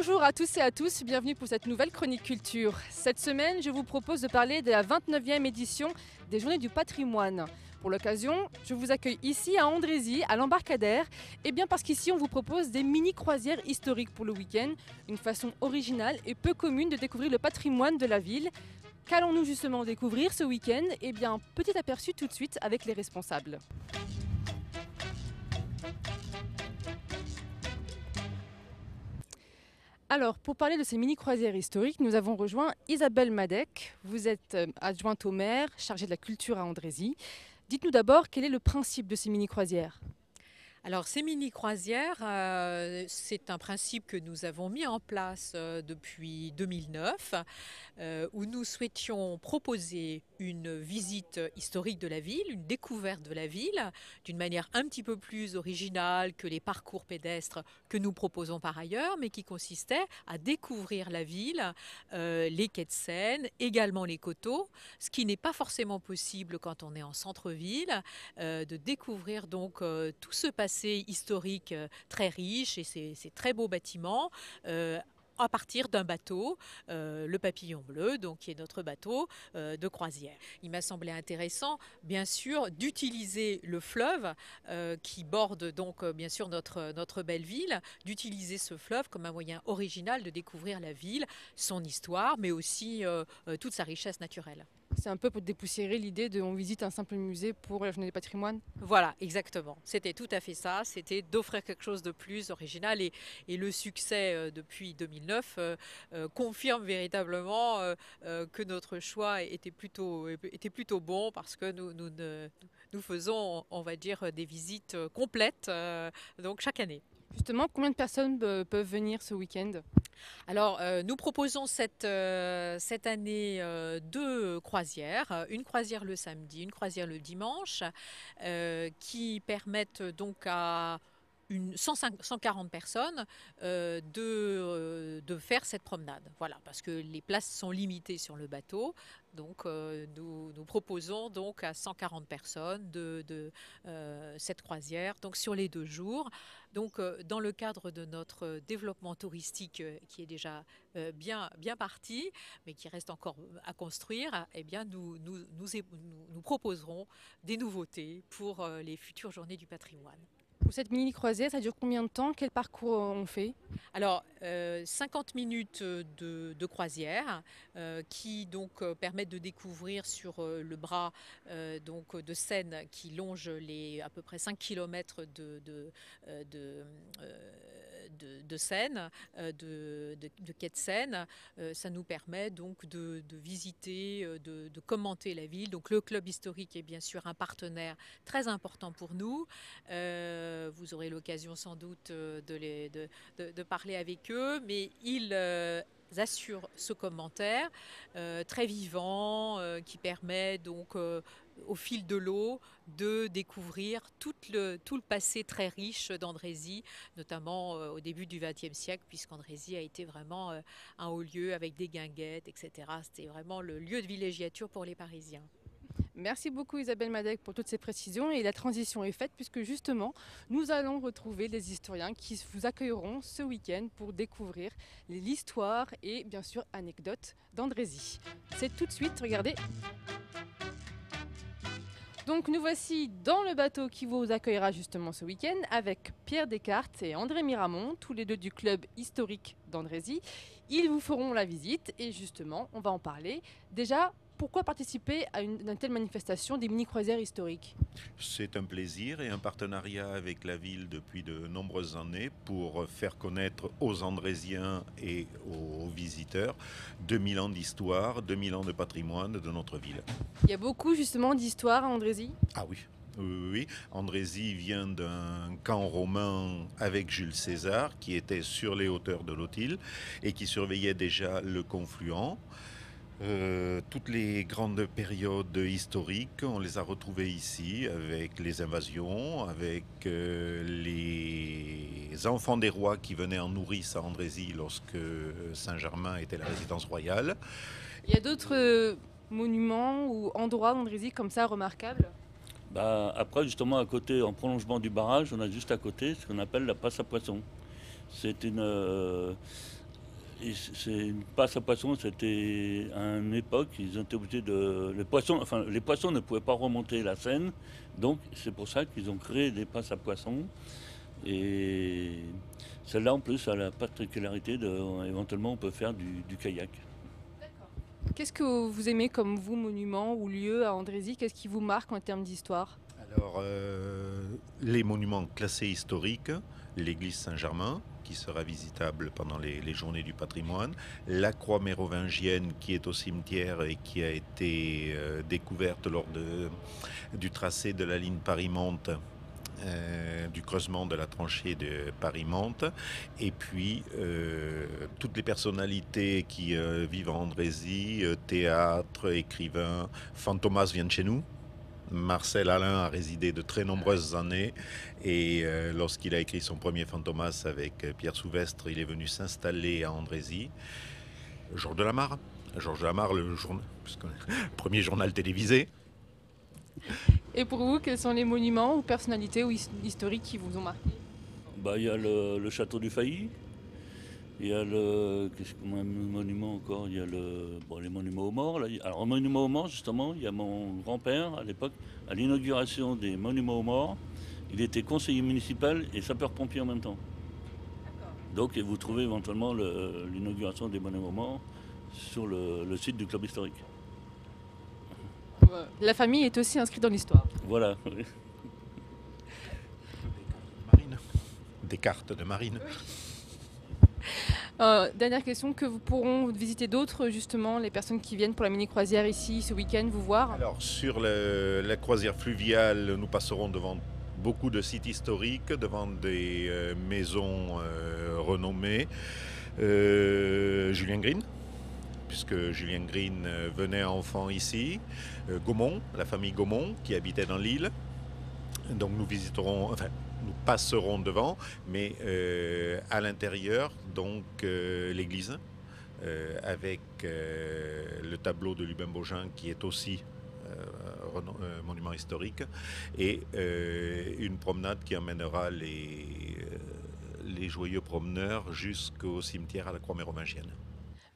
Bonjour à tous et à tous, bienvenue pour cette nouvelle chronique culture. Cette semaine, je vous propose de parler de la 29e édition des Journées du patrimoine. Pour l'occasion, je vous accueille ici à Andrézy, à l'embarcadère, et bien parce qu'ici on vous propose des mini-croisières historiques pour le week-end, une façon originale et peu commune de découvrir le patrimoine de la ville. Qu'allons-nous justement découvrir ce week-end? Eh bien, petit aperçu tout de suite avec les responsables. Alors, pour parler de ces mini-croisières historiques, nous avons rejoint Isabelle Madec. Vous êtes adjointe au maire, chargée de la culture à Andrézy. Dites-nous d'abord quel est le principe de ces mini-croisières. Alors ces mini-croisières, c'est un principe que nous avons mis en place depuis 2009, où nous souhaitions proposer une visite historique de la ville, une découverte de la ville, d'une manière un petit peu plus originale que les parcours pédestres que nous proposons par ailleurs, mais qui consistait à découvrir la ville, les quais de Seine, également les coteaux, ce qui n'est pas forcément possible quand on est en centre-ville, de découvrir donc tout ce passé historique très riche et ces très beaux bâtiments à partir d'un bateau, le Papillon Bleu, donc qui est notre bateau de croisière. Il m'a semblé intéressant, bien sûr, d'utiliser le fleuve qui borde donc bien sûr notre belle ville, d'utiliser ce fleuve comme un moyen original de découvrir la ville, son histoire, mais aussi toute sa richesse naturelle. C'est un peu pour dépoussiérer l'idée de on visite un simple musée pour la journée du patrimoine. Voilà, exactement. C'était tout à fait ça. C'était d'offrir quelque chose de plus original et le succès depuis 2009 confirme véritablement que notre choix était plutôt bon parce que nous faisons, on va dire, des visites complètes donc chaque année. Justement, combien de personnes peuvent venir ce week-end? Alors, nous proposons cette année deux croisières, une croisière le samedi, une croisière le dimanche, qui permettent donc à 140 personnes de faire cette promenade. Voilà, parce que les places sont limitées sur le bateau. Donc, nous proposons donc à 140 personnes cette croisière donc sur les 2 jours. Donc, dans le cadre de notre développement touristique qui est déjà bien parti, mais qui reste encore à construire, eh bien, nous proposerons des nouveautés pour les futures journées du patrimoine. Pour cette mini-croisière, ça dure combien de temps? Quel parcours on fait? Alors, 50 minutes de croisière qui donc permettent de découvrir sur le bras donc, de Seine qui longe les à peu près 5 kilomètres de Seine, de quai de Seine. Ça nous permet donc de visiter, de commenter la ville. Donc le club historique est bien sûr un partenaire très important pour nous. Vous aurez l'occasion sans doute de parler avec eux, mais ils assurent ce commentaire très vivant qui permet donc au fil de l'eau de découvrir tout le passé très riche d'Andrézy, notamment au début du XXe siècle, puisqu'Andrézy a été vraiment un haut lieu avec des guinguettes, etc. C'était vraiment le lieu de villégiature pour les Parisiens. Merci beaucoup Isabelle Madec pour toutes ces précisions et la transition est faite puisque justement nous allons retrouver les historiens qui vous accueilleront ce week-end pour découvrir l'histoire et bien sûr anecdotes d'Andrézy. C'est tout de suite, regardez. Donc nous voici dans le bateau qui vous accueillera justement ce week-end avec Pierre Descartes et André Miramont, tous les deux du club historique d'Andrézy. Ils vous feront la visite et justement on va en parler. Déjà, pourquoi participer à une telle manifestation des mini-croisières historiques? C'est un plaisir et un partenariat avec la ville depuis de nombreuses années pour faire connaître aux Andrésiens et aux visiteurs 2000 ans d'histoire, 2000 ans de patrimoine de notre ville. Il y a beaucoup justement d'histoires à Andrézy. Ah oui. Oui. Andrézy vient d'un camp romain avec Jules César qui était sur les hauteurs de l'Otille et qui surveillait déjà le confluent. Toutes les grandes périodes historiques, on les a retrouvées ici avec les invasions, avec les enfants des rois qui venaient en nourrice à Andrézy lorsque Saint-Germain était la résidence royale. Il y a d'autres monuments ou endroits d'Andrézy comme ça remarquables? Après, justement, à côté, en prolongement du barrage, on a juste à côté ce qu'on appelle la passe à poissons. C'est C'est une passe à poissons, c'était à une époque, ils étaient obligés de. Les poissons ne pouvaient pas remonter la Seine, donc c'est pour ça qu'ils ont créé des passes à poissons. Et celle-là en plus a la particularité éventuellement on peut faire du kayak. Qu'est-ce que vous aimez comme vous, monument ou lieu à Andrézy? Qu'est-ce qui vous marque en termes d'histoire? Alors, les monuments classés historiques, l'église Saint-Germain, qui sera visitable pendant les journées du patrimoine, la croix mérovingienne qui est au cimetière et qui a été découverte lors du tracé de la ligne Paris-Mantes, du creusement de la tranchée de Paris-Mantes, et puis toutes les personnalités qui vivent à Andrézy, théâtre, écrivains. Fantomas vient de chez nous. Marcel Alain a résidé de très nombreuses années et lorsqu'il a écrit son premier Fantomas avec Pierre Souvestre, il est venu s'installer à Andrézy. Georges Delamarre, le premier journal télévisé. Et pour vous, quels sont les monuments ou personnalités ou historiques qui vous ont marqué? Il y a le château du Failly. Il y a qu'est-ce que monument encore? Il y a les monuments aux morts. Là. Alors, au monument aux morts, justement, il y a mon grand-père, à l'époque, à l'inauguration des monuments aux morts. Il était conseiller municipal et sapeur-pompier en même temps. Donc, vous trouvez éventuellement l'inauguration des monuments aux morts sur le site du club historique. La famille est aussi inscrite dans l'histoire. Voilà. Des cartes de marine. Dernière question, que vous pourront visiter d'autres, justement, les personnes qui viennent pour la mini-croisière ici ce week-end, vous voir? Alors, sur la croisière fluviale, nous passerons devant beaucoup de sites historiques, devant des maisons renommées. Julien Green, puisque Julien Green venait enfant ici. Gaumont, la famille Gaumont, qui habitait dans l'île. Donc nous nous passerons devant, mais à l'intérieur, donc l'église, avec le tableau de Lubin Baugin qui est aussi monument historique, et une promenade qui emmènera les joyeux promeneurs jusqu'au cimetière à la croix mérovingienne.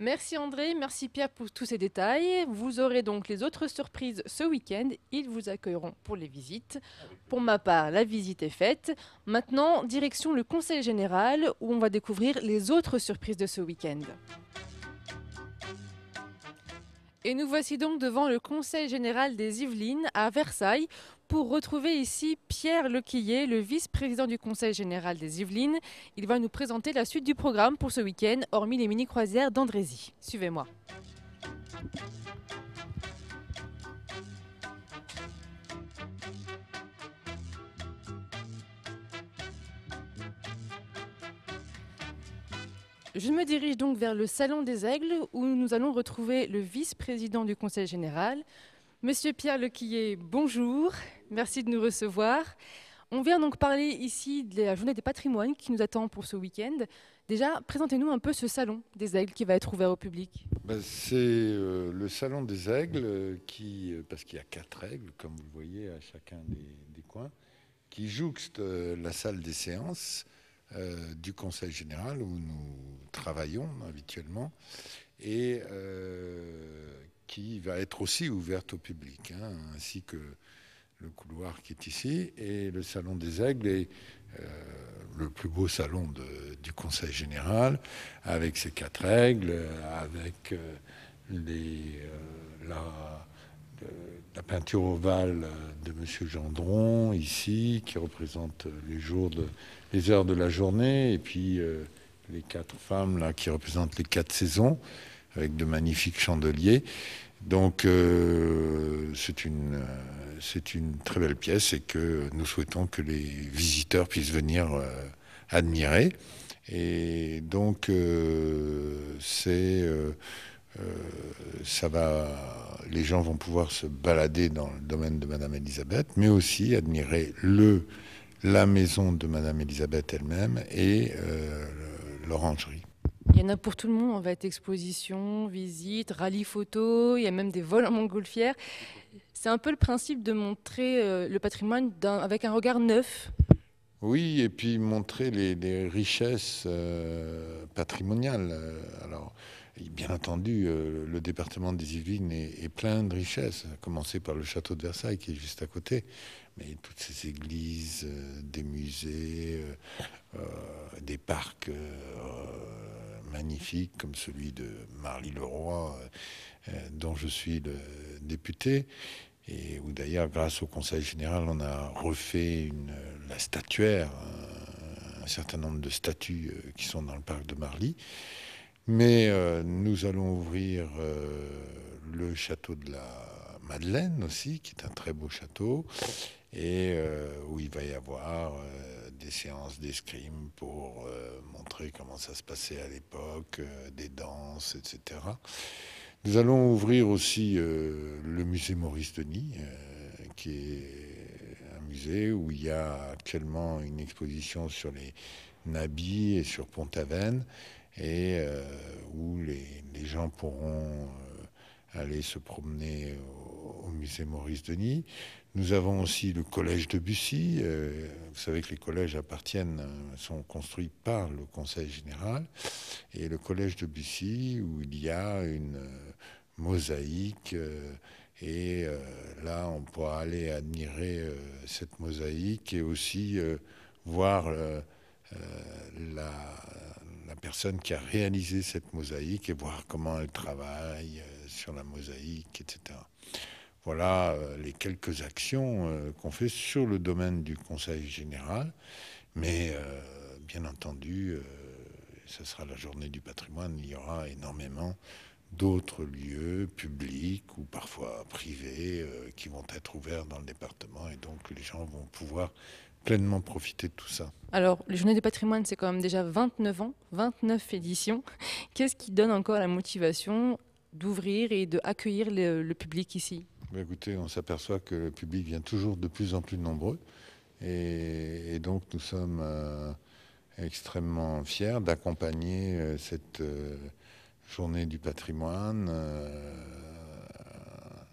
Merci André, merci Pierre pour tous ces détails. Vous aurez donc les autres surprises ce week-end. Ils vous accueilleront pour les visites. Pour ma part, la visite est faite. Maintenant, direction le Conseil général où on va découvrir les autres surprises de ce week-end. Et nous voici donc devant le Conseil général des Yvelines à Versailles pour retrouver ici Pierre Lequillier, le vice-président du Conseil général des Yvelines. Il va nous présenter la suite du programme pour ce week-end, hormis les mini-croisières d'Andrézy. Suivez-moi. Je me dirige donc vers le Salon des Aigles où nous allons retrouver le vice-président du Conseil général, Monsieur Pierre Lequillier. Bonjour, merci de nous recevoir. On vient donc parler ici de la journée des patrimoines qui nous attend pour ce week-end. Déjà, présentez-nous un peu ce Salon des Aigles qui va être ouvert au public. C'est le Salon des Aigles parce qu'il y a 4 aigles, comme vous le voyez à chacun des coins, qui jouxtent la salle des séances du Conseil général où nous travaillons habituellement et qui va être aussi ouverte au public, ainsi que le couloir qui est ici. Et le Salon des Aigles est le plus beau salon du Conseil général, avec ses 4 aigles, avec la peinture ovale de M. Gendron, ici, qui représente les heures de la journée, et puis les 4 femmes là, qui représentent les 4 saisons, avec de magnifiques chandeliers. Donc c'est une très belle pièce et que nous souhaitons que les visiteurs puissent venir admirer. Et donc les gens vont pouvoir se balader dans le domaine de Madame Elisabeth, mais aussi admirer la maison de Madame Elisabeth elle-même et l'orangerie. Il y en a pour tout le monde, on va être exposition, visite, rallye photo, il y a même des vols en montgolfière. C'est un peu le principe de montrer le patrimoine avec un regard neuf. Oui, et puis montrer les richesses patrimoniales. Alors, bien entendu, le département des Yvelines est plein de richesses, à commencer par le château de Versailles qui est juste à côté, mais toutes ces églises, des musées, des parcs magnifiques comme celui de Marly-le-Roi, dont je suis le député. Et où d'ailleurs, grâce au Conseil général, on a refait la statuaire, un certain nombre de statues qui sont dans le parc de Marly. Mais nous allons ouvrir le château de la Madeleine aussi, qui est un très beau château, et où il va y avoir des séances d'escrime pour montrer comment ça se passait à l'époque, des danses, etc. Nous allons ouvrir aussi le musée Maurice Denis, qui est un musée où il y a actuellement une exposition sur les nabis et sur Pont-Aven, et où les gens pourront aller se promener au musée Maurice Denis. Nous avons aussi le collège de Bussy. Vous savez que les collèges sont construits par le Conseil général. Et le collège de Bussy, où il y a une mosaïque. Et là, on pourra aller admirer cette mosaïque et aussi voir la personne qui a réalisé cette mosaïque et voir comment elle travaille sur la mosaïque, etc. Voilà les quelques actions qu'on fait sur le domaine du Conseil général. Mais bien entendu, ce sera la journée du patrimoine. Il y aura énormément d'autres lieux publics ou parfois privés qui vont être ouverts dans le département. Et donc les gens vont pouvoir pleinement profiter de tout ça. Alors, les Journées du patrimoine, c'est quand même déjà 29 ans, 29 éditions. Qu'est-ce qui donne encore la motivation d'ouvrir et d'accueillir le public ici ? Écoutez, on s'aperçoit que le public vient toujours de plus en plus nombreux. Et donc, nous sommes extrêmement fiers d'accompagner cette journée du patrimoine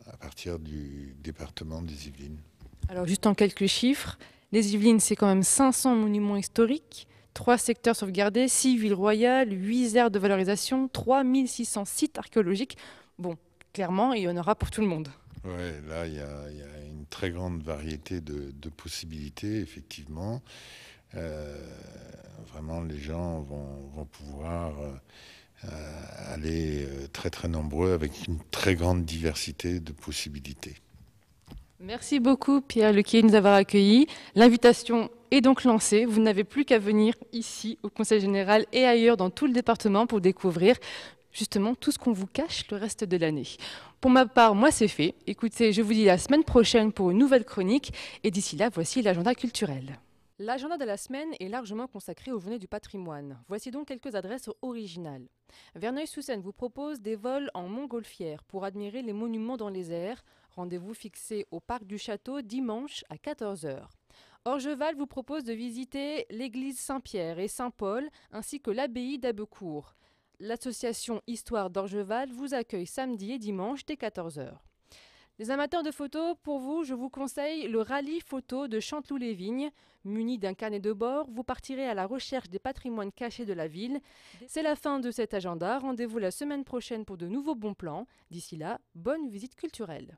à partir du département des Yvelines. Alors, juste en quelques chiffres, les Yvelines, c'est quand même 500 monuments historiques, 3 secteurs sauvegardés, 6 villes royales, 8 aires de valorisation, 3600 sites archéologiques. Bon, clairement, il y en aura pour tout le monde. Oui, là, il y a une très grande variété de possibilités, effectivement. Vraiment, les gens vont pouvoir aller très, très nombreux avec une très grande diversité de possibilités. Merci beaucoup Pierre Lequier de nous avoir accueillis. L'invitation est donc lancée. Vous n'avez plus qu'à venir ici au Conseil général et ailleurs dans tout le département pour découvrir justement tout ce qu'on vous cache le reste de l'année. Pour ma part, moi c'est fait. Écoutez, je vous dis à la semaine prochaine pour une nouvelle chronique et d'ici là, voici l'agenda culturel. L'agenda de la semaine est largement consacré aux Journées du patrimoine. Voici donc quelques adresses originales. Verneuil-sous-Seine vous propose des vols en montgolfière pour admirer les monuments dans les airs. Rendez-vous fixé au Parc du Château dimanche à 14h. Orgeval vous propose de visiter l'église Saint-Pierre et Saint-Paul ainsi que l'abbaye d'Abecourt. L'association Histoire d'Orgeval vous accueille samedi et dimanche dès 14h. Les amateurs de photos, pour vous, je vous conseille le rallye photo de Chanteloup-les-Vignes. Muni d'un carnet de bord, vous partirez à la recherche des patrimoines cachés de la ville. C'est la fin de cet agenda. Rendez-vous la semaine prochaine pour de nouveaux bons plans. D'ici là, bonne visite culturelle.